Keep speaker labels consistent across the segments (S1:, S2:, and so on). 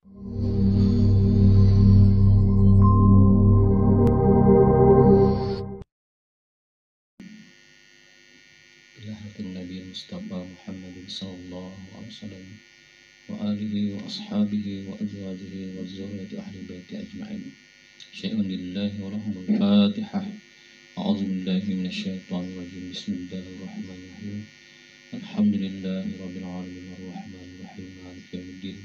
S1: Nabi Mustafa Muhammad sallallahu alaihi wasallam wa alihi wa ashabihi wa azwajihi wa zurriyyati ahli baiti ajma'in. Syai'un lillahi wa lahumul Fatihah. A'udzu billahi minasyaitonir rajim. Bismillahirrahmanirrahim. Alhamdulillahi rabbil alamin arrahmanir rahim maliki yaumiddin.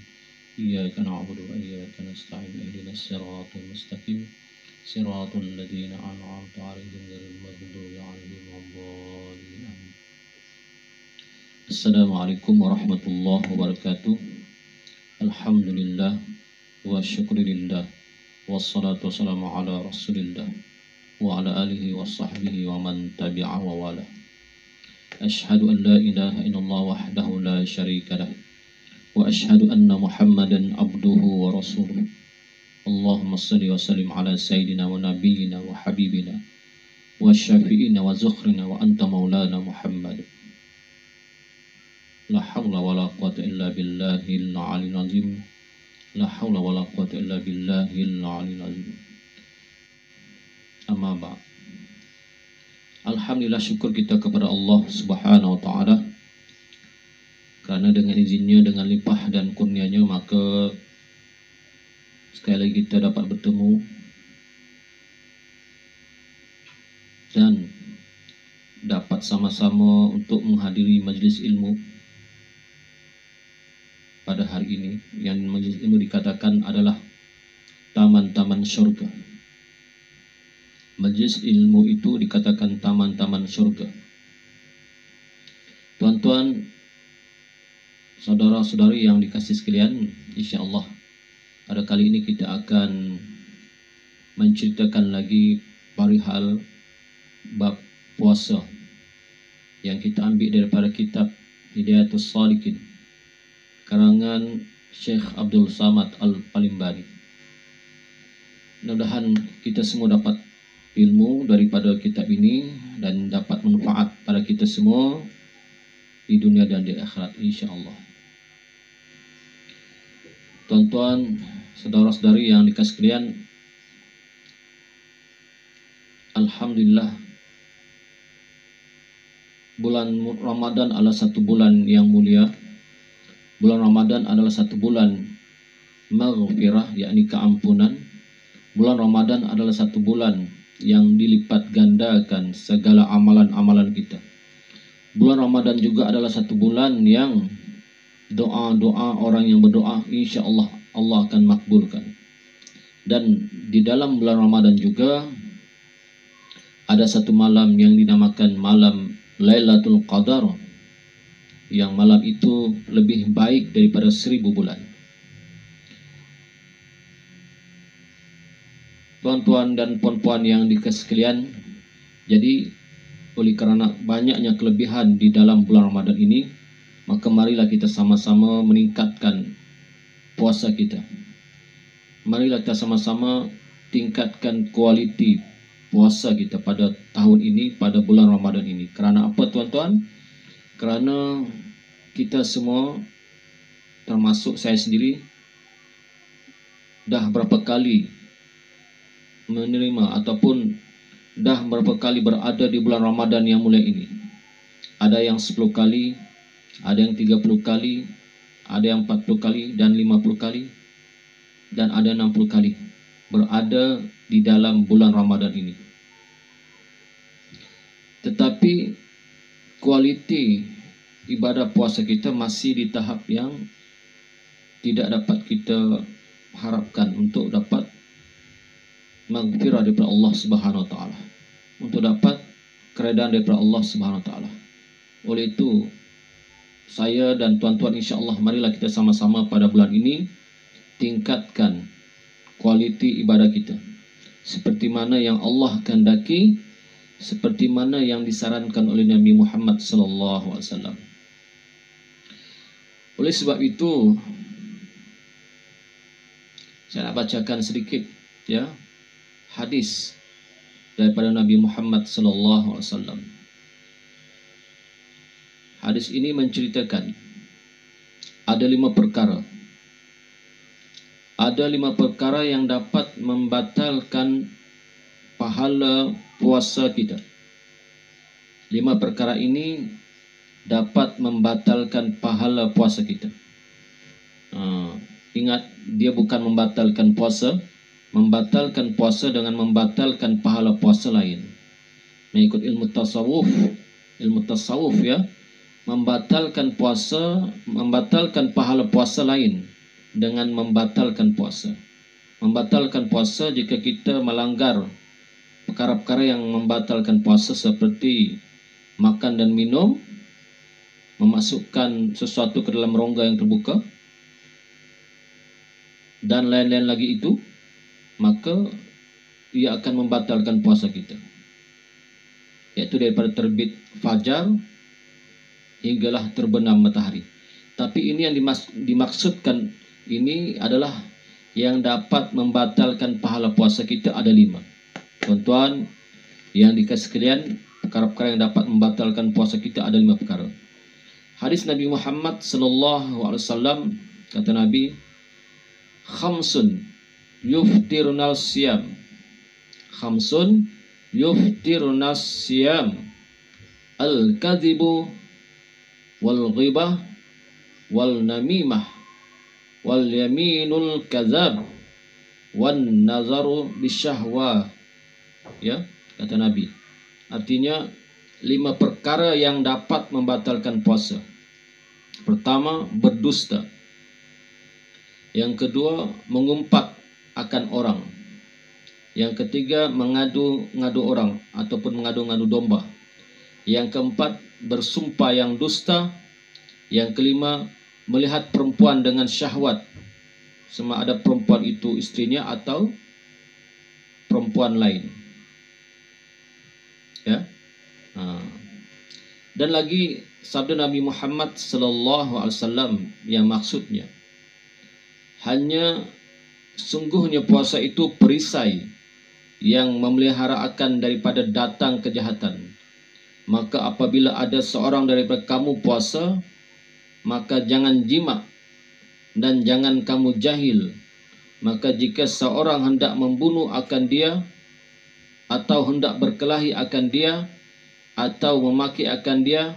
S1: Iyyaka na'budu wa iyyaka nasta'in ihdinas siratal mustaqim. Siratal ladzina an'amta 'alaihim ghairil maghdubi 'alaihim waladdallin. Assalamualaikum warahmatullahi wabarakatuh. Alhamdulillah wa syukurillah. Wassalatu wassalamu ala rasulillah wa ala alihi wa sahbihi wa man tabi'a wa wala. Ashhadu an la ilaha illallah wahdahu la syarika lah. Wa ashhadu anna Muhammadan abduhu wa rasuluh. Allahumma salli wa sallim ala sayyidina wa nabiyyina wa habibina wa syafi'ina wa zukhrina wa anta maulana Muhammad. La hawla wa la quwwata illa billahil aliyyil azim. La hawla wa la quwwata illa billahil aliyyil azim. Amma ba'd. Alhamdulillah, syukur kita kepada Allah Subhanahu wa taala, karena dengan izinnya, dengan limpah dan kurnianya, maka sekali lagi kita dapat bertemu dan dapat sama-sama untuk menghadiri majlis ilmu pada hari ini, yang majlis ilmu dikatakan adalah taman-taman syurga. Majlis ilmu itu dikatakan taman-taman syurga. Tuan-tuan, saudara-saudari yang dikasih sekalian, insyaallah pada kali ini kita akan menceritakan lagi perihal bab puasa yang kita ambil daripada kitab Hidayatus Shalikin karangan Syekh Abdul Samad Al-Palimbari. Mudah-mudahan kita semua dapat ilmu daripada kitab ini dan dapat manfaat pada kita semua di dunia dan di akhirat, insya-Allah. Tuan-tuan, saudara-saudari yang dikasih sekalian, alhamdulillah, bulan Ramadan adalah satu bulan yang mulia. Bulan Ramadan adalah satu bulan maghfirah, yakni keampunan. Bulan Ramadan adalah satu bulan yang dilipat gandakan segala amalan-amalan kita. Bulan Ramadan juga adalah satu bulan yang doa-doa orang yang berdoa, insya Allah Allah akan makbulkan. Dan di dalam bulan Ramadan juga ada satu malam yang dinamakan malam Lailatul Qadar, yang malam itu lebih baik daripada 1000 bulan. Tuan-tuan dan puan-puan yang dikasih sekalian, jadi oleh kerana banyaknya kelebihan di dalam bulan Ramadan ini, maka marilah kita sama-sama meningkatkan puasa kita. Marilah kita sama-sama tingkatkan kualiti puasa kita pada tahun ini, pada bulan Ramadan ini. Kerana apa, tuan-tuan? Kerana kita semua, termasuk saya sendiri, dah berapa kali menerima ataupun dah berapa kali berada di bulan Ramadan yang mulia ini. Ada yang 10 kali, ada yang 30 kali, ada yang 40 kali dan 50 kali, dan ada 60 kali berada di dalam bulan Ramadan ini. Tetapi kualiti ibadah puasa kita masih di tahap yang tidak dapat kita harapkan untuk dapat maghfirah daripada Allah Subhanahu wa taala, untuk dapat keredaan daripada Allah Subhanahu wa taala. Oleh itu, saya dan tuan-tuan, insya-Allah marilah kita sama-sama pada bulan ini tingkatkan kualiti ibadah kita seperti mana yang Allah kehendaki, seperti mana yang disarankan oleh Nabi Muhammad sallallahu alaihi wasallam. Oleh sebab itu, saya nak bacakan sedikit hadis daripada Nabi Muhammad sallallahu alaihi wasallam. Hadis ini menceritakan ada 5 perkara ada 5 perkara yang dapat membatalkan pahala puasa kita. 5 perkara ini dapat membatalkan pahala puasa kita. Ingat, dia bukan membatalkan puasa. Membatalkan puasa dengan membatalkan pahala puasa lain. Mengikut ilmu tasawuf ya, membatalkan puasa, membatalkan pahala puasa lain dengan membatalkan puasa. Membatalkan puasa jika kita melanggar perkara-perkara yang membatalkan puasa seperti makan dan minum, memasukkan sesuatu ke dalam rongga yang terbuka, dan lain-lain lagi itu, maka ia akan membatalkan puasa kita, yaitu daripada terbit fajar hinggalah terbenam matahari. Tapi ini yang dimaksudkan ini adalah yang dapat membatalkan pahala puasa kita ada 5. Tuan-tuan yang dikasih sekalian, perkara-perkara yang dapat membatalkan puasa kita ada 5 perkara. Hadis Nabi Muhammad sallallahu alaihi wasallam, kata Nabi, khamsun yuftirunal siyam. Khamsun yuftirunal siyam. Al-kadhibu wal ghibah wal namimah wal yaminul kadzab wan nazaru bisyahwa. Ya, kata Nabi. Artinya 5 perkara yang dapat membatalkan puasa. Pertama, berdusta. Yang kedua, mengumpat akan orang. Yang ketiga, mengadu-ngadu orang ataupun mengadu-ngadu domba. Yang keempat, bersumpah yang dusta. Yang kelima, melihat perempuan dengan syahwat, sama ada perempuan itu istrinya atau perempuan lain. Ya. Dan lagi sabda Nabi Muhammad sallallahu alaihi wasallam yang maksudnya, hanya sungguhnya puasa itu perisai yang memelihara akan daripada datang kejahatan. Maka apabila ada seorang daripada kamu puasa, maka jangan jima dan jangan kamu jahil. Maka jika seorang hendak membunuh akan dia, atau hendak berkelahi akan dia, atau memaki akan dia,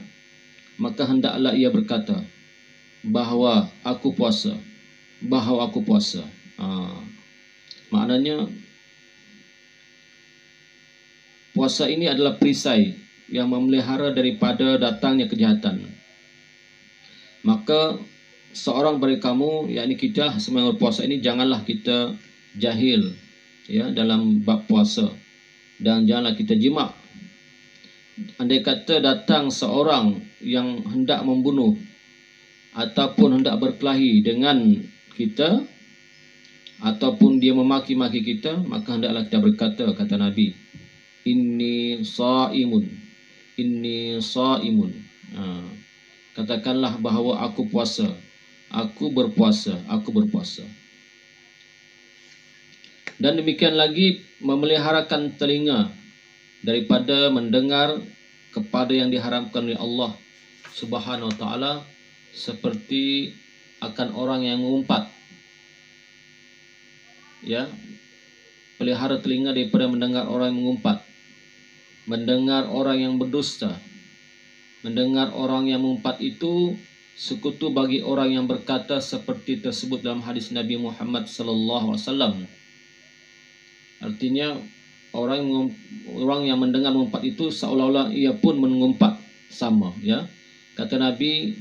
S1: maka hendaklah ia berkata bahawa aku puasa, bahawa aku puasa. Maknanya puasa ini adalah perisai yang memelihara daripada datangnya kejahatan. Maka seorang dari kamu, yakni kita semua berpuasa ini, janganlah kita jahil ya dalam bab puasa, dan janganlah kita jima. Andai kata datang seorang yang hendak membunuh ataupun hendak berkelahi dengan kita, ataupun dia memaki-maki kita, maka hendaklah kita berkata, kata Nabi, inni saimun, inni saimun. Katakanlah bahawa aku puasa, aku berpuasa, aku berpuasa. Dan demikian lagi memeliharakan telinga daripada mendengar kepada yang diharamkan oleh Allah Subhanahu wa taala, seperti akan orang yang mengumpat. Ya, pelihara telinga daripada mendengar orang yang mengumpat, mendengar orang yang berdusta. Mendengar orang yang mengumpat itu sekutu bagi orang yang berkata seperti tersebut dalam hadis Nabi Muhammad sallallahu alaihi wasallam. Artinya orang yang mendengar mengumpat itu seolah-olah ia pun mengumpat sama, ya. Kata Nabi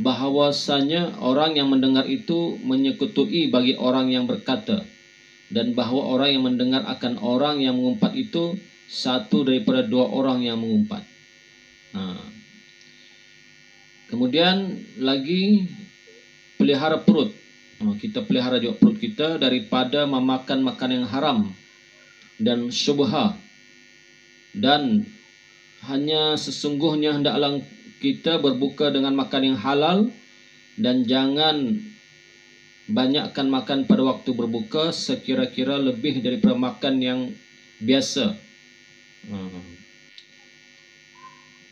S1: bahawasanya orang yang mendengar itu menyekutui bagi orang yang berkata, dan bahawa orang yang mendengar akan orang yang mengumpat itu satu daripada 2 orang yang mengumpat. Kemudian lagi pelihara perut. Kita pelihara juga perut kita daripada memakan makanan yang haram dan syubha. Dan hanya sesungguhnya hendaklah kita berbuka dengan makan yang halal, dan jangan banyakkan makan pada waktu berbuka sekira-kira lebih daripada makan yang biasa,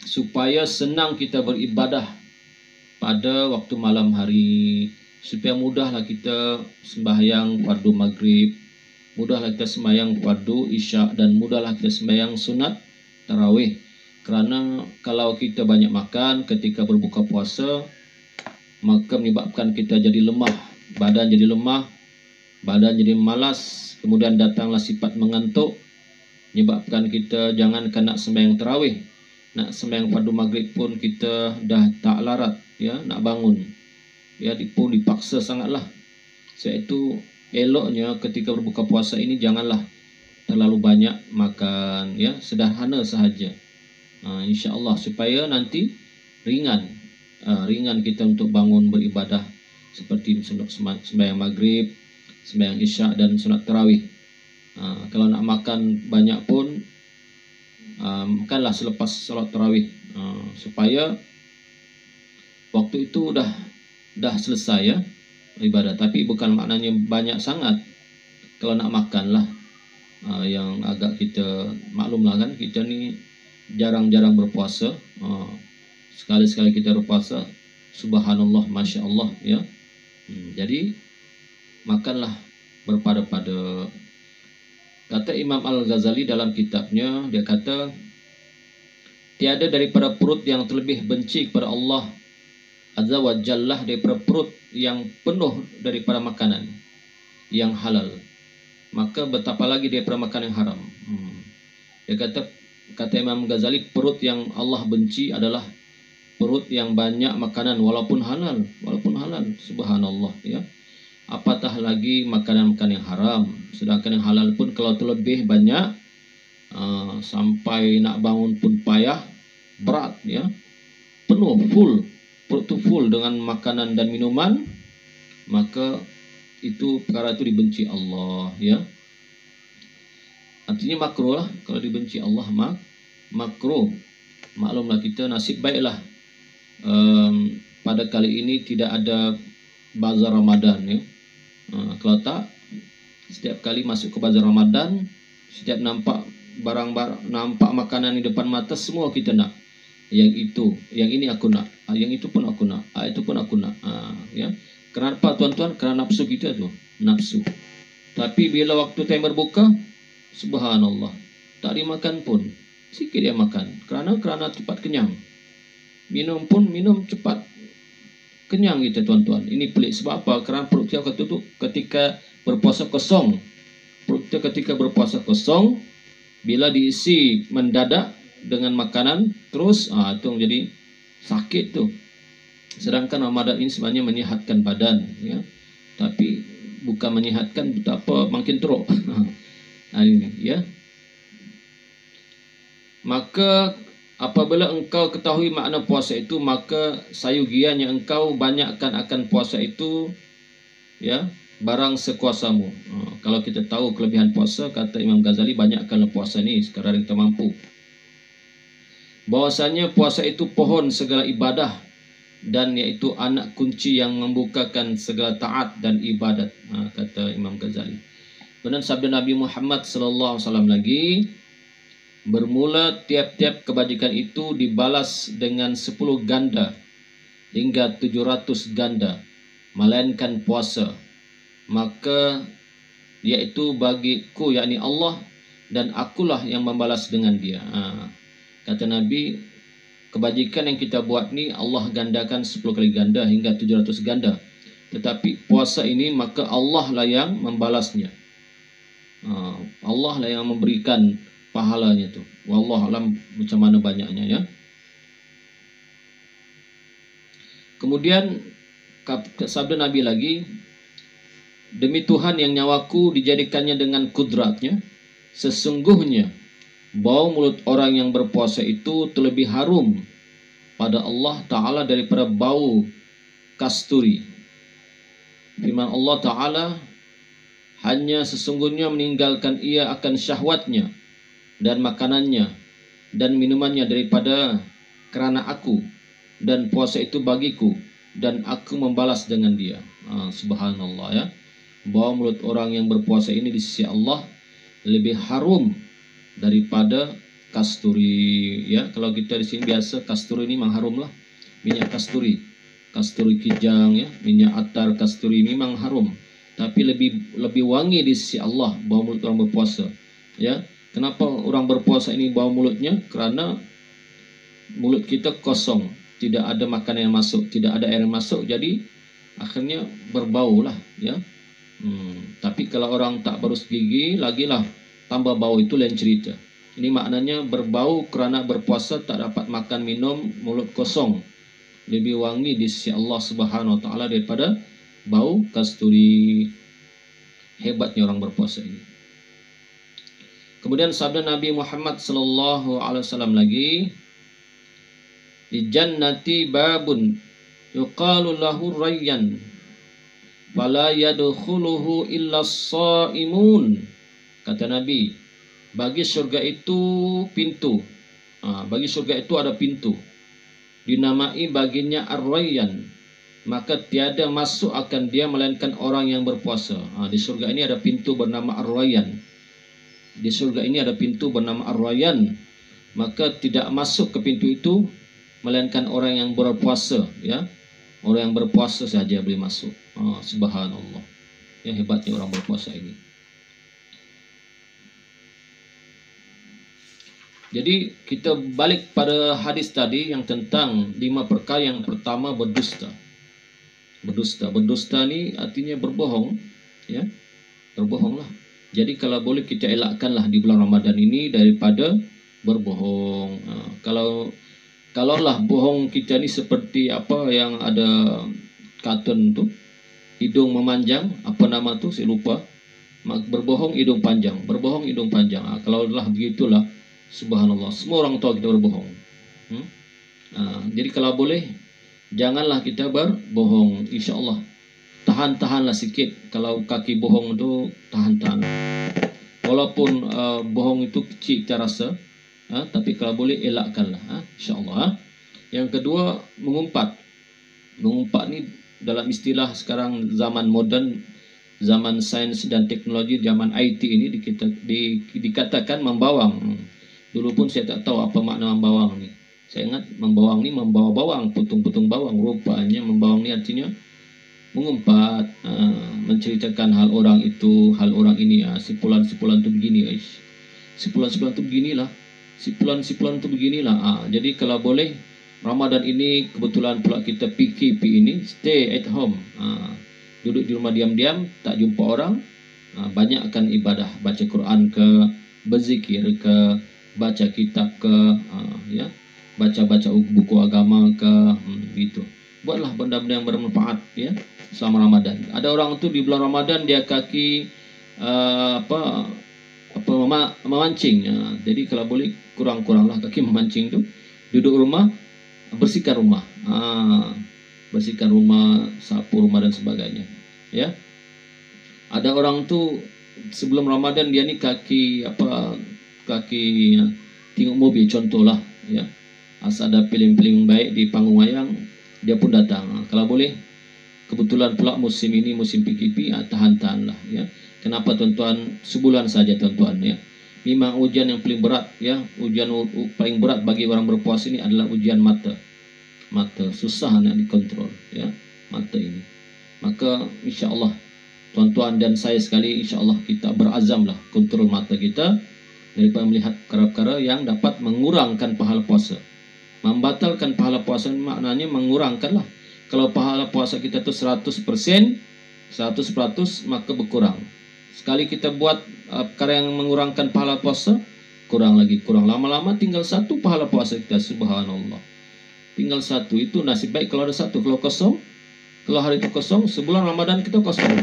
S1: supaya senang kita beribadah pada waktu malam hari, supaya mudahlah kita sembahyang fardu maghrib, mudahlah kita sembahyang fardu isya, dan mudahlah kita sembahyang sunat tarawih. Kerana kalau kita banyak makan ketika berbuka puasa, maka menyebabkan kita jadi lemah, badan jadi lemah, badan jadi malas, kemudian datanglah sifat mengantuk, menyebabkan kita jangankan nak sembahyang tarawih, nak sembahyang fardu maghrib pun kita dah tak larat, ya, nak bangun, ya, pun dipaksa sangatlah. Sebab itu eloknya ketika berbuka puasa ini janganlah terlalu banyak makan, ya, sederhana sahaja, insya-Allah, supaya nanti ringan kita untuk bangun beribadah seperti sembahyang maghrib, sembahyang isya, dan sunat tarawih. Kalau nak makan banyak pun makanlah selepas salat tarawih, supaya waktu itu dah selesai, ya, ibadah. Tapi bukan maknanya banyak sangat. Kalau nak makanlah yang agak kita maklumlah kan, kita ni jarang-jarang berpuasa. Sekali-sekali kita berpuasa, subhanallah, masya Allah, ya. Jadi makanlah berpada-pada. Kata Imam Al-Ghazali dalam kitabnya, dia kata, tiada daripada perut yang terlebih benci kepada Allah Azza wa Jalla daripada perut yang penuh daripada makanan yang halal, maka betapa lagi daripada makanan yang haram. Dia kata Imam Ghazali, perut yang Allah benci adalah perut yang banyak makanan walaupun halal, subhanallah, ya. Apatah lagi makanan-makanan yang haram. Sedangkan yang halal pun kalau terlebih banyak, sampai nak bangun pun payah, berat, ya, penuh, perut tu full dengan makanan dan minuman, maka perkara itu dibenci Allah, ya. Artinya makruh lah kalau dibenci Allah, makruh. Maklumlah kita nasib baiklah, pada kali ini tidak ada bazar Ramadan, ya. Kalau tak, setiap kali masuk ke bazar Ramadan, setiap nampak barang-barang, nampak makanan di depan mata, semua kita nak. Yang itu, yang ini aku nak, yang itu pun aku nak, itu pun aku nak, ya. Kenapa tuan-tuan? Kerana nafsu kita tu, nafsu. Tapi bila waktu time berbuka, subhanallah, tak dimakan pun, sikit dia makan. Kerana cepat kenyang. Minum pun minum cepat kenyang kita, tuan-tuan. Ini pelik. Sebab apa? Kerana perut kita ketika berpuasa kosong. Perut kita ketika berpuasa kosong, bila diisi mendadak dengan makanan terus, itu jadi sakit tu. Sedangkan Ramadan ini sebenarnya menyihatkan badan, ya. Tapi bukan menyihatkan betapa makin teruk. Ini, ya. Maka apabila engkau ketahui makna puasa itu, maka sayugianya engkau banyakkan akan puasa itu, ya, barang sekuasamu. Kalau kita tahu kelebihan puasa, kata Imam Ghazali, banyakkanlah puasa ini sekarang kita mampu. Bahwasanya puasa itu pohon segala ibadah, dan yaitu anak kunci yang membukakan segala taat dan ibadat, kata Imam Ghazali. Kemudian sabda Nabi Muhammad SAW lagi, bermula tiap-tiap kebajikan itu dibalas dengan 10 ganda hingga 700 ganda, melainkan puasa. Maka yaitu bagiku, yakni Allah, dan akulah yang membalas dengan dia. Kata Nabi, kebajikan yang kita buat ni Allah gandakan 10 kali ganda hingga 700 ganda. Tetapi puasa ini maka Allah lah yang membalasnya. Allah lah yang memberikan pahalanya tu. Wallahu alam macam mana banyaknya, ya. Kemudian sabda Nabi lagi, demi Tuhan yang nyawaku dijadikannya dengan kudratnya, sesungguhnya bau mulut orang yang berpuasa itu terlebih harum pada Allah Ta'ala daripada bau kasturi. Firman Allah Ta'ala, hanya sesungguhnya meninggalkan ia akan syahwatnya dan makanannya dan minumannya daripada kerana aku, dan puasa itu bagiku, dan aku membalas dengan dia. Subhanallah, ya. Bau mulut orang yang berpuasa ini di sisi Allah lebih harum daripada kasturi, ya. Kalau kita di sini biasa kasturi ini mengharum lah, minyak kasturi. kasturi kijang, ya, minyak atar kasturi memang harum, tapi lebih wangi di sisi Allah bau mulut orang berpuasa. Ya, kenapa orang berpuasa ini bau mulutnya? Karena mulut kita kosong, tidak ada makanan yang masuk, tidak ada air yang masuk, jadi akhirnya berbau lah, ya. Tapi kalau orang tak berus gigi, lagilah tambah bau, itu lain cerita. Ini maknanya berbau karena berpuasa, tak dapat makan minum, mulut kosong, lebih wangi di sisi Allah Subhanahu wa taala daripada bau kasturi. Hebatnya orang berpuasa ini. Kemudian sabda Nabi Muhammad sallallahu alaihi wasallam lagi, di jannati babun yuqalu lahu rayyan fala yadkhuluhu illa shaimun. Kata Nabi, bagi surga itu pintu. Bagi surga itu ada pintu, dinamai baginya Ar-Rayyan, maka tiada masuk akan dia melainkan orang yang berpuasa. Di surga ini ada pintu bernama Ar-Rayyan. Di surga ini ada pintu bernama Ar-Rayyan, maka tidak masuk ke pintu itu melainkan orang yang berpuasa, ya. Orang yang berpuasa saja boleh masuk. Subhanallah. Ya, hebatnya orang berpuasa ini. Jadi kita balik pada hadis tadi yang tentang 5 perkara. Yang pertama, berdusta. Berdusta ni artinya berbohong, ya. Berbohonglah. Jadi kalau boleh kita elakkanlah di bulan Ramadan ini daripada berbohong. Kalaulah bohong kita ni seperti apa yang ada kartun tu, hidung memanjang, apa nama tu saya lupa. Berbohong hidung panjang, berbohong hidung panjang. Kalaulah begitulah, subhanallah, semua orang tahu kita berbohong. Jadi kalau boleh janganlah kita berbohong, insya-Allah. Tahan-tahanlah sikit. Kalau kaki bohong tu tahan-tahan. Walaupun bohong itu kecil kita rasa, tapi kalau boleh elakkanlah, insya-Allah. Yang kedua, mengumpat. Mengumpat ni dalam istilah sekarang zaman moden, zaman sains dan teknologi, zaman IT ini dikatakan membawang. Dulu pun saya tak tahu apa makna membawang ni. Saya ingat membawang ni membawa bawang, putung-putung bawang. Rupanya membawang ni artinya mengumpat, menceritakan hal orang itu, hal orang ini. Sipulan-sipulan tu begini, guys. Sipulan-sipulan tu beginilah. Sipulan-sipulan tu beginilah. Jadi kalau boleh Ramadan ini kebetulan pula kita PKP ini, stay at home. Duduk di rumah diam-diam, tak jumpa orang. Banyakkan ibadah, baca Quran ke, berzikir ke, baca kitab ke, ya, baca-baca buku agama ke, gitu. Buatlah benda-benda yang bermanfaat, ya, selama Ramadan. Ada orang tu di bulan Ramadan dia kaki memancing. Jadi kalau boleh kurang-kuranglah kaki memancing tu. Duduk rumah, bersihkan rumah. Bersihkan rumah, sapu rumah dan sebagainya, ya. Ada orang tu sebelum Ramadan dia ni kaki tengok mobil, contohlah, ya. Asal ada film-film baik di panggung wayang, dia pun datang. Kalau boleh, kebetulan pula musim ini musim PKP, tahan-tahanlah, ya. Kenapa tuan-tuan? Sebulan saja tuan-tuan, ya. Memang ujian yang paling berat, ya. Ujian paling berat bagi orang berpuasa ini adalah ujian mata. Mata susah nak dikontrol, ya, mata ini. Maka insya-Allah tuan-tuan dan saya sekali, insya-Allah kita berazamlah kontrol mata kita daripada melihat perkara-perkara yang dapat mengurangkan pahala puasa. Membatalkan pahala puasa maknanya mengurangkanlah. Kalau pahala puasa kita tu 100%, maka berkurang. Sekali kita buat perkara yang mengurangkan pahala puasa, kurang lagi, kurang. Lama-lama tinggal 1 pahala puasa kita, subhanallah. Tinggal 1, itu nasib baik kalau ada 1. Kalau kosong, kalau hari itu kosong, sebulan Ramadan kita kosong.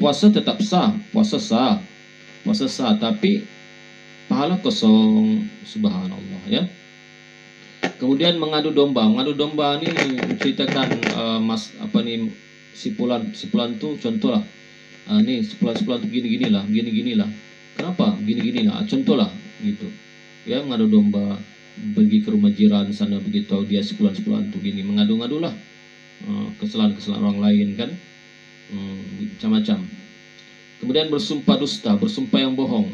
S1: Puasa tetap sah, puasa sah, tapi pahala kosong, subhanallah, ya. Kemudian mengadu domba. Mengadu domba ni menceritakan sipulan tu contohlah. Ni sipulan tu gini-ginilah. Kenapa? Gini-ginilah. Contohlah gitu. Ya, mengadu domba, pergi ke rumah jiran sana, begitu dia sipulan tu gini, mengadu-ngadulah kesalahan-kesalahan orang lain, kan. Macam-macam. Kemudian bersumpah dusta, bersumpah yang bohong.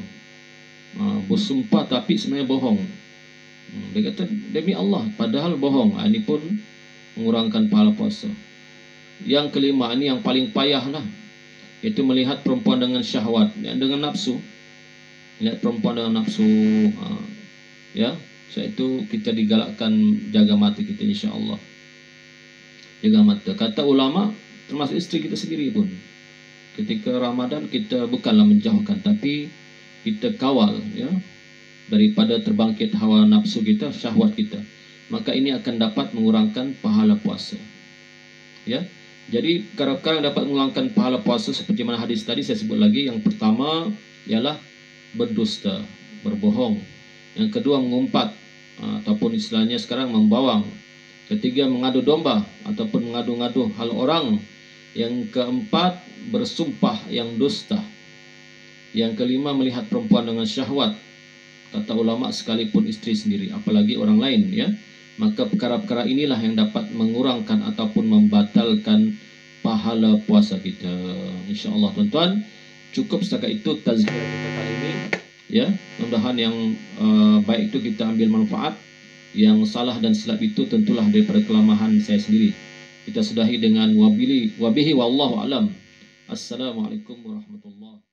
S1: Bersumpah tapi sebenarnya bohong. Dia kata demi Allah, padahal bohong. Ini pun mengurangkan pahala puasa. Yang kelima, ini yang paling payah lah, itu melihat perempuan dengan syahwat, dengan nafsu. Lihat perempuan dengan nafsu, ya, so itu kita digalakkan jaga mata kita, insya Allah. Jaga mata. Kata ulama, termasuk istri kita sendiri pun, ketika Ramadan kita bukanlah menjauhkan, tapi kita kawal, ya, daripada terbangkit hawa nafsu kita, syahwat kita. Maka ini akan dapat mengurangkan pahala puasa. Ya, jadi perkara yang dapat mengurangkan pahala puasa seperti mana hadis tadi saya sebut lagi. Yang pertama ialah berdusta, berbohong. Yang kedua mengumpat, ataupun istilahnya sekarang membawang. Ketiga mengadu domba ataupun mengadu-ngadu hal orang. Yang keempat bersumpah yang dusta. Yang kelima melihat perempuan dengan syahwat. Kata ulama sekalipun istri sendiri, apalagi orang lain, ya. Maka perkara-perkara inilah yang dapat mengurangkan ataupun membatalkan pahala puasa kita. InsyaAllah tuan-tuan, cukup setakat itu tazkirah kita kali ini, ya. Mudah-mudahan yang baik itu kita ambil manfaat, yang salah dan silap itu tentulah daripada kelemahan saya sendiri. Kita sudahi dengan wabihi wallahu alam. Assalamualaikum warahmatullahi wabarakatuh.